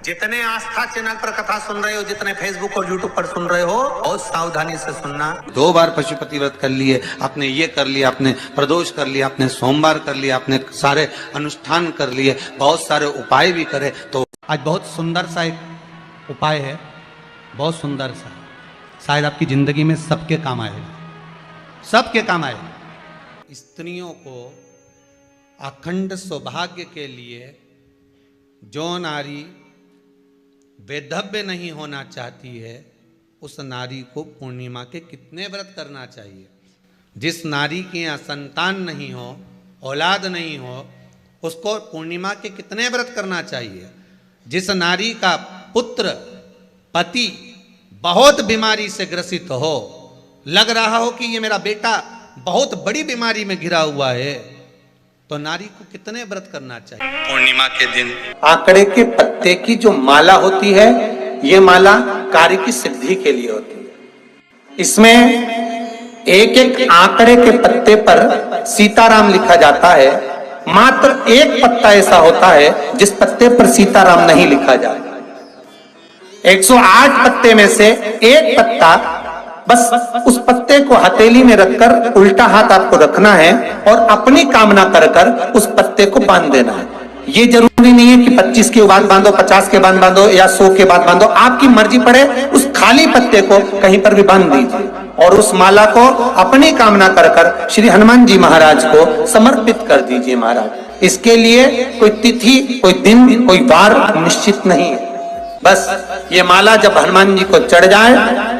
जितने आस्था चैनल पर कथा सुन रहे हो, जितने फेसबुक और यूट्यूब पर सुन रहे हो, बहुत सावधानी से सुनना। 2 बार पशुपति व्रत कर लिए, आपने ये कर लिया, आपने प्रदोष कर लिया, आपने सोमवार कर लिया, आपने सारे अनुष्ठान कर लिए, बहुत सारे उपाय भी करे। तो आज बहुत सुंदर सा एक उपाय है, बहुत सुंदर सा, शायद आपकी जिंदगी में सबके काम आएगा, सबके काम आएगा। स्त्रियों को अखंड सौभाग्य के लिए जो नारी वैधव्य नहीं होना चाहती है, उस नारी को पूर्णिमा के कितने व्रत करना चाहिए। जिस नारी के यहाँ संतान नहीं हो, औलाद नहीं हो, उसको पूर्णिमा के कितने व्रत करना चाहिए। जिस नारी का पुत्र पति बहुत बीमारी से ग्रसित हो, लग रहा हो कि ये मेरा बेटा बहुत बड़ी बीमारी में घिरा हुआ है, तो नारी को कितने व्रत करना चाहिए पूर्णिमा के दिन। आंकड़े के पत्ते की जो माला होती है, ये माला कार्य की सिद्धि के लिए होती है। इसमें एक एक आंकड़े के पत्ते पर सीताराम लिखा जाता है। मात्र एक पत्ता ऐसा होता है जिस पत्ते पर सीताराम नहीं लिखा जाता। 108 पत्ते में से एक पत्ता, बस उस पत्ते को हथेली में रखकर उल्टा हाथ आपको रखना है और अपनी कामना कर कर उस पत्ते को बांध देना है। ये जरूरी नहीं है कि 25 के बाद बांधो, 50 के बाद बांधो या 100 के बाद बांधो, आपकी मर्जी पड़े। उस खाली पत्ते को कहीं पर भी बांध दीजिए और उस माला को अपनी कामना कर कर श्री हनुमान जी महाराज को समर्पित कर दीजिए। महाराज, इसके लिए कोई तिथि, कोई दिन, कोई वार निश्चित नहीं है। बस ये माला जब हनुमान जी को चढ़ जाए,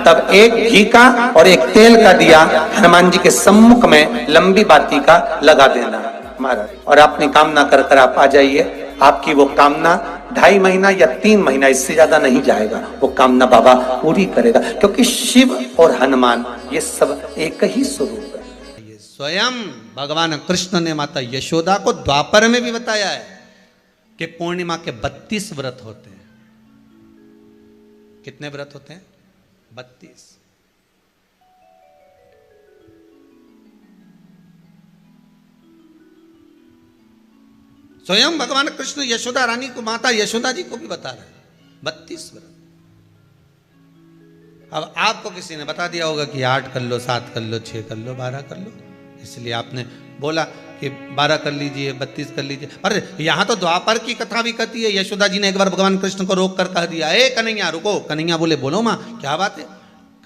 तब एक घी का और एक तेल का दिया हनुमान जी के सम्मुख में लंबी बाती का लगा देना महाराज, और अपनी कामना कर कर आप आ जाइए। आपकी वो कामना 2.5 महीना या 3 महीना, इससे ज्यादा नहीं जाएगा, वो कामना बाबा पूरी करेगा। क्योंकि शिव और हनुमान ये सब एक ही स्वरूप है। स्वयं भगवान कृष्ण ने माता यशोदा को द्वापर में भी बताया है कि पूर्णिमा के 32 व्रत होते हैं। कितने व्रत होते हैं? 32। स्वयं भगवान कृष्ण यशोदा रानी को, माता यशोदा जी को भी बता रहे हैं 32 व्रत। अब आपको किसी ने बता दिया होगा कि 8 कर लो, 7 कर लो, 6 कर लो, 12 कर लो, इसलिए आपने बोला कि 12 कर लीजिए, 32 कर लीजिए। अरे यहां तो द्वापर की कथा भी कहती है। यशोदा जी ने एक बार भगवान कृष्ण को रोक कर कह दिया, ए कन्हैया रुको। कन्हैया बोले, बोलो मां क्या बात है।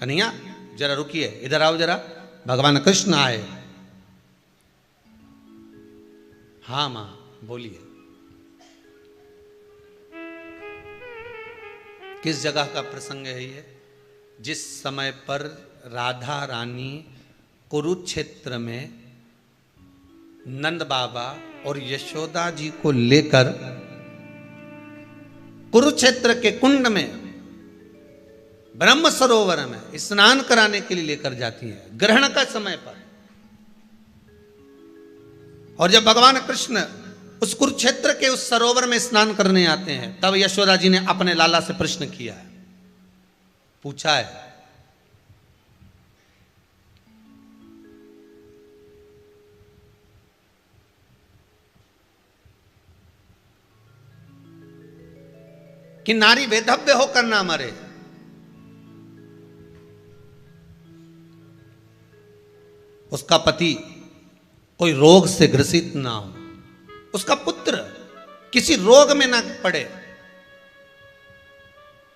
कन्हैया जरा रुकिए, इधर आओ जरा। भगवान कृष्ण आए। हाँ मां बोलिए। किस जगह का प्रसंग है ये? जिस समय पर राधा रानी कुरुक्षेत्र में नंद बाबा और यशोदा जी को लेकर कुरुक्षेत्र के कुंड में, ब्रह्म सरोवर में स्नान कराने के लिए लेकर जाती है, ग्रहण का समय पर। और जब भगवान कृष्ण उस कुरुक्षेत्र के उस सरोवर में स्नान करने आते हैं, तब यशोदा जी ने अपने लाला से प्रश्न किया है, पूछा है कि नारी वैधव्य होकर ना मरे। उसका पति कोई रोग से ग्रसित ना हो, उसका पुत्र किसी रोग में ना पड़े।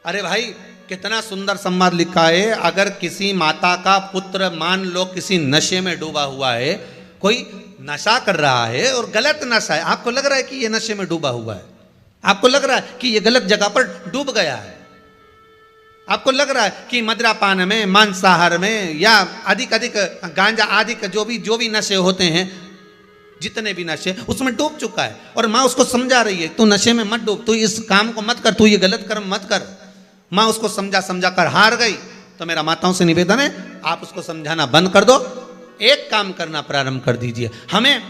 अरे भाई, कितना सुंदर संवाद लिखा है। अगर किसी माता का पुत्र मान लो किसी नशे में डूबा हुआ है, कोई नशा कर रहा है और गलत नशा है, आपको लग रहा है कि ये नशे में डूबा हुआ है, आपको लग रहा है कि ये गलत जगह पर डूब गया है, आपको लग रहा है कि मदिरापान में, मांसाहार में या अधिक गांजा आदि का जो भी नशे होते हैं, जितने भी नशे, उसमें डूब चुका है। और माँ उसको समझा रही है, तू नशे में मत डूब, तू इस काम को मत कर, तू ये गलत कर्म मत कर। माँ उसको समझा कर हार गई। तो मेरा माताओं से निवेदन है, आप उसको समझाना बंद कर दो, एक काम करना प्रारंभ कर दीजिए। हमें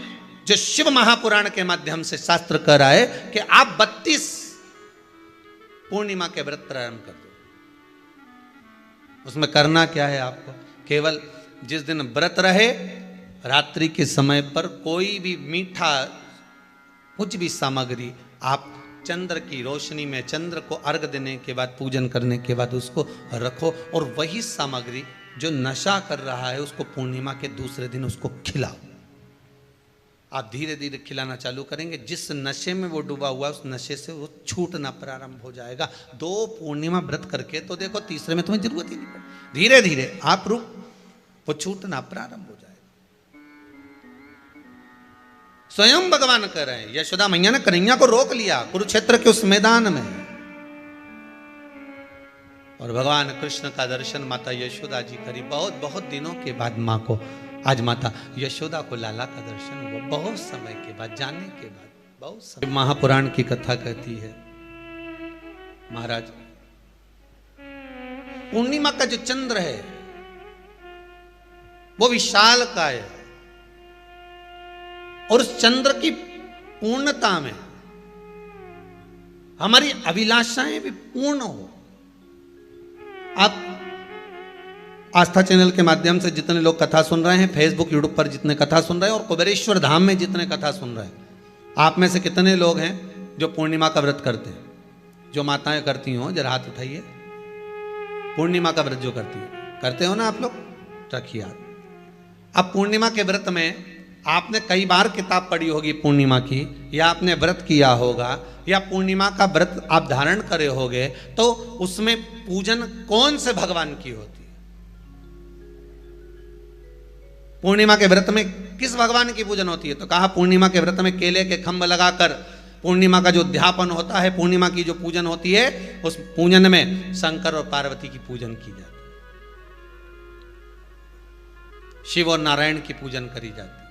जो शिव महापुराण के माध्यम से शास्त्र कह रहा है कि आप 32 पूर्णिमा के व्रत प्रारंभ कर दो। उसमें करना क्या है आपको? केवल जिस दिन व्रत रहे, रात्रि के समय पर कोई भी मीठा, कुछ भी सामग्री आप चंद्र की रोशनी में चंद्र को अर्घ देने के बाद, पूजन करने के बाद उसको रखो, और वही सामग्री जो नशा कर रहा है उसको पूर्णिमा के दूसरे दिन उसको खिलाओ। आप धीरे धीरे खिलाना चालू करेंगे, जिस नशे में वो डूबा हुआ उस नशे से वो छूटना प्रारंभ हो जाएगा। 2 पूर्णिमा व्रत करके तो देखो, तीसरे में तुम्हें जरूरत ही नहीं पड़े। धीरे धीरे आप रुक, वो छूटना प्रारंभ हो जाएगा। स्वयं भगवान कह रहे हैं, यशोदा मैया ने कन्हैया को रोक लिया कुरुक्षेत्र के उस मैदान में, और भगवान कृष्ण का दर्शन माता यशोदा जी करी। बहुत बहुत दिनों के बाद माँ को, आज माता यशोदा को लाला का दर्शन हुआ, बहुत समय के बाद, जाने के बाद, बहुत समय। महापुराण की कथा कहती है, महाराज पूर्णिमा का जो चंद्र है वो विशाल का है, और उस चंद्र की पूर्णता में हमारी अभिलाषाएं भी पूर्ण हो। आप आस्था चैनल के माध्यम से जितने लोग कथा सुन रहे हैं, फेसबुक यूट्यूब पर जितने कथा सुन रहे हैं, और कुबेरेश्वर धाम में जितने कथा सुन रहे हैं, आप में से कितने लोग हैं जो पूर्णिमा का व्रत करते हैं? जो माताएं करती हो जरा हाथ उठाइए। पूर्णिमा का व्रत जो करती है, करते हो ना आप लोग? रखिए हाथ। अब पूर्णिमा के व्रत में आपने कई बार किताब पढ़ी होगी पूर्णिमा की, या आपने व्रत किया होगा, या पूर्णिमा का व्रत आप धारण करे होगे, तो उसमें पूजन कौन से भगवान की होती है? पूर्णिमा के व्रत में किस भगवान की पूजन होती है? तो कहा पूर्णिमा के व्रत में केले के खंभ लगाकर पूर्णिमा का जो अध्यापन होता है, पूर्णिमा की जो पूजन होती है, उस पूजन में शंकर और पार्वती की पूजन की जाती है, शिव और नारायण की पूजन करी जाती है,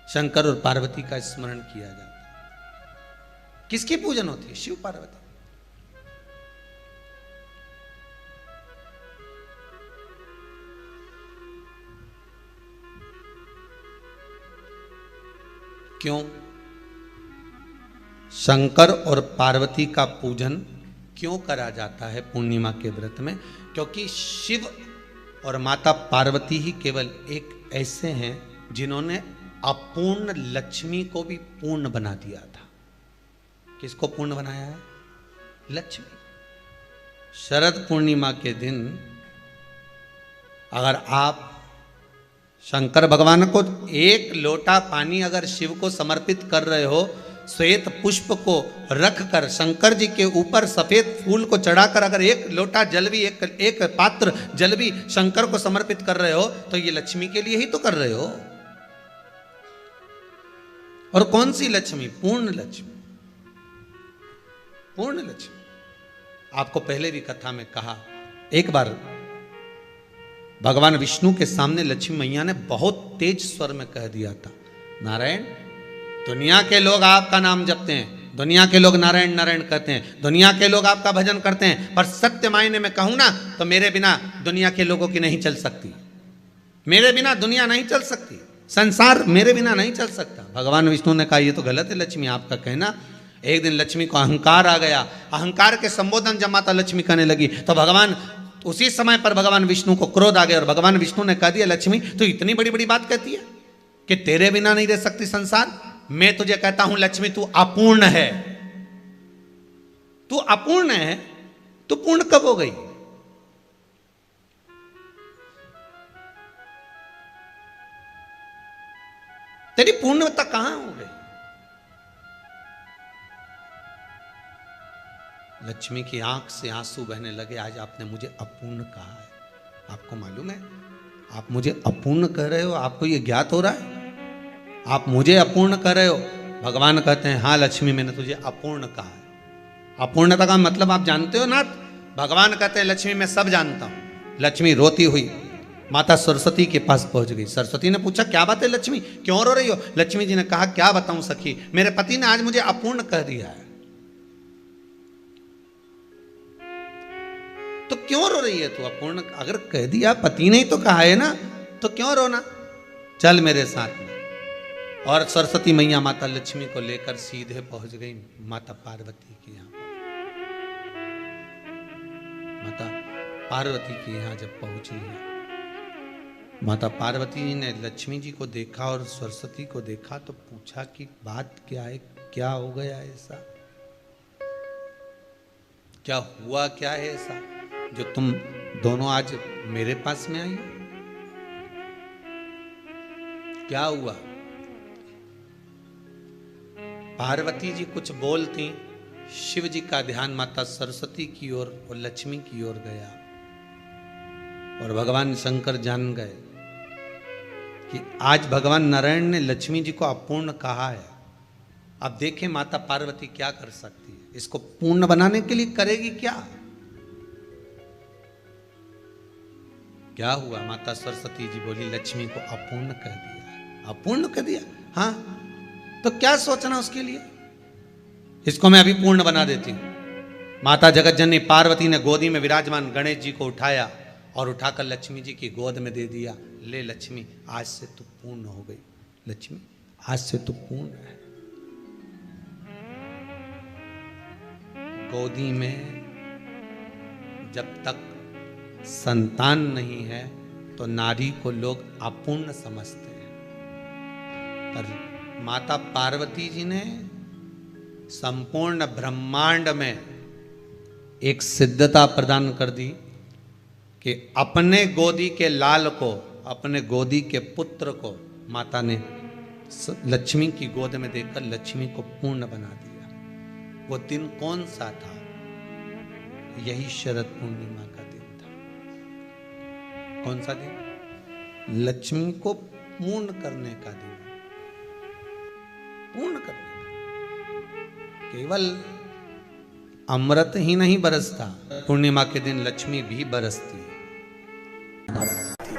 शंकर और पार्वती का स्मरण किया जाता है। किसकी पूजन होती है? शिव पार्वती। क्यों शंकर और पार्वती का पूजन क्यों करा जाता है पूर्णिमा के व्रत में? क्योंकि शिव और माता पार्वती ही केवल एक ऐसे हैं जिन्होंने अपूर्ण लक्ष्मी को भी पूर्ण बना दिया था। किसको पूर्ण बनाया है? लक्ष्मी। शरद पूर्णिमा के दिन अगर आप शंकर भगवान को एक लोटा पानी अगर शिव को समर्पित कर रहे हो, श्वेत पुष्प को रख कर शंकर जी के ऊपर सफेद फूल को चढ़ाकर अगर एक लोटा जल भी, एक पात्र जल भी शंकर को समर्पित कर रहे हो, तो ये लक्ष्मी के लिए ही तो कर रहे हो। और कौन सी लक्ष्मी? पूर्ण लक्ष्मी। पूर्ण लक्ष्मी। आपको पहले भी कथा में कहा, एक बार भगवान विष्णु के सामने लक्ष्मी मैया ने बहुत तेज स्वर में कह दिया था, नारायण, दुनिया के लोग आपका नाम जपते हैं, दुनिया के लोग नारायण नारायण कहते हैं, दुनिया के लोग आपका भजन करते हैं, पर सत्य मायने में कहूं ना तो मेरे बिना दुनिया के लोगों की नहीं चल सकती, मेरे बिना दुनिया नहीं चल सकती, संसार मेरे बिना नहीं चल सकता। भगवान विष्णु ने कहा ये तो गलत है लक्ष्मी आपका कहना। एक दिन लक्ष्मी को अहंकार आ गया, अहंकार के संबोधन जब माता लक्ष्मी करने लगी तो भगवान, उसी समय पर भगवान विष्णु को क्रोध आ गया, और भगवान विष्णु ने कह दिया, लक्ष्मी तू इतनी बड़ी बड़ी बात कहती है कि तेरे बिना नहीं रह सकती संसार। मैं तुझे कहता हूं लक्ष्मी, तू अपूर्ण है, तू अपूर्ण है, तू पूर्ण कब हो गई? तेरी पूर्णता कहां हो गई? लक्ष्मी की आंख से आंसू बहने लगे। आज आपने मुझे अपूर्ण कहा है, आपको मालूम है आप मुझे अपूर्ण कह रहे हो? आपको ये ज्ञात हो रहा है आप मुझे अपूर्ण कह रहे हो? भगवान कहते हैं हाँ लक्ष्मी, मैंने तुझे अपूर्ण कहा है। अपूर्णता का मतलब आप जानते हो ना? भगवान कहते हैं लक्ष्मी मैं सब जानता हूं। लक्ष्मी रोती हुई माता सरस्वती के पास पहुंच गई। सरस्वती ने पूछा क्या बात है लक्ष्मी, क्यों रो रही हो? लक्ष्मी जी ने कहा क्या बताऊं सखी, मेरे पति ने आज मुझे अपूर्ण कह दिया है। तो क्यों रो रही है तू? अपूर्ण अगर कह दिया, पति ने ही तो कहा है ना, तो क्यों रोना? चल मेरे साथ में। और सरस्वती मैया माता लक्ष्मी को लेकर सीधे पहुंच गई माता पार्वती के यहां। माता पार्वती के यहां जब पहुंची है, माता पार्वती ने लक्ष्मी जी को देखा और सरस्वती को देखा तो पूछा कि बात क्या है, क्या हो गया ऐसा? क्या हुआ क्या है ऐसा जो तुम दोनों आज मेरे पास में आई? क्या हुआ? पार्वती जी कुछ बोलती, शिव जी का ध्यान माता सरस्वती की ओर और लक्ष्मी की ओर गया और भगवान शंकर जान गए कि आज भगवान नारायण ने लक्ष्मी जी को अपूर्ण कहा है। अब देखें माता पार्वती क्या कर सकती है, इसको पूर्ण बनाने के लिए करेगी क्या? क्या हुआ? माता सरस्वती जी बोली लक्ष्मी को अपूर्ण कह दिया। अपूर्ण कह दिया? हाँ, तो क्या सोचना उसके लिए, इसको मैं अभी पूर्ण बना देती हूं। माता जगत जननी पार्वती ने गोदी में विराजमान गणेश जी को उठाया और उठाकर लक्ष्मी जी की गोद में दे दिया। ले लक्ष्मी, आज से तू पूर्ण हो गई। लक्ष्मी, आज से तू पूर्ण है। गोदी में जब तक संतान नहीं है तो नारी को लोग अपूर्ण समझते हैं, पर माता पार्वती जी ने संपूर्ण ब्रह्मांड में एक सिद्धता प्रदान कर दी कि अपने गोदी के लाल को, अपने गोदी के पुत्र को माता ने लक्ष्मी की गोद में देकर लक्ष्मी को पूर्ण बना दिया। वो दिन कौन सा था? यही शरद पूर्णिमा का दिन था। कौन सा दिन? लक्ष्मी को पूर्ण करने का दिन। पूर्ण करने का। केवल अमृत ही नहीं बरसता, पूर्णिमा के दिन लक्ष्मी भी बरसती है।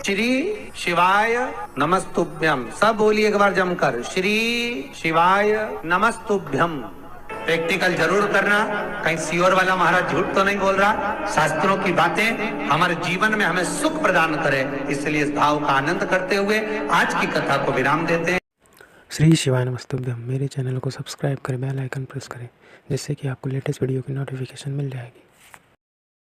श्री शिवाय नमस्तुभ्यम। सब बोलिए एक बार जमकर, श्री शिवाय नमस्तुभ्यम। प्रैक्टिकल जरूर करना, कहीं सियोर वाला महाराज झूठ तो नहीं बोल रहा। शास्त्रों की बातें हमारे जीवन में हमें सुख प्रदान करे, इसलिए इस भाव का आनंद करते हुए आज की कथा को विराम देते हैं। श्री शिवाय नमस्तुभ्यम। मेरे चैनल को सब्सक्राइब करें, बेल आइकन प्रेस करें, जिससे कि आपको लेटेस्ट वीडियो की नोटिफिकेशन मिल जाएगी।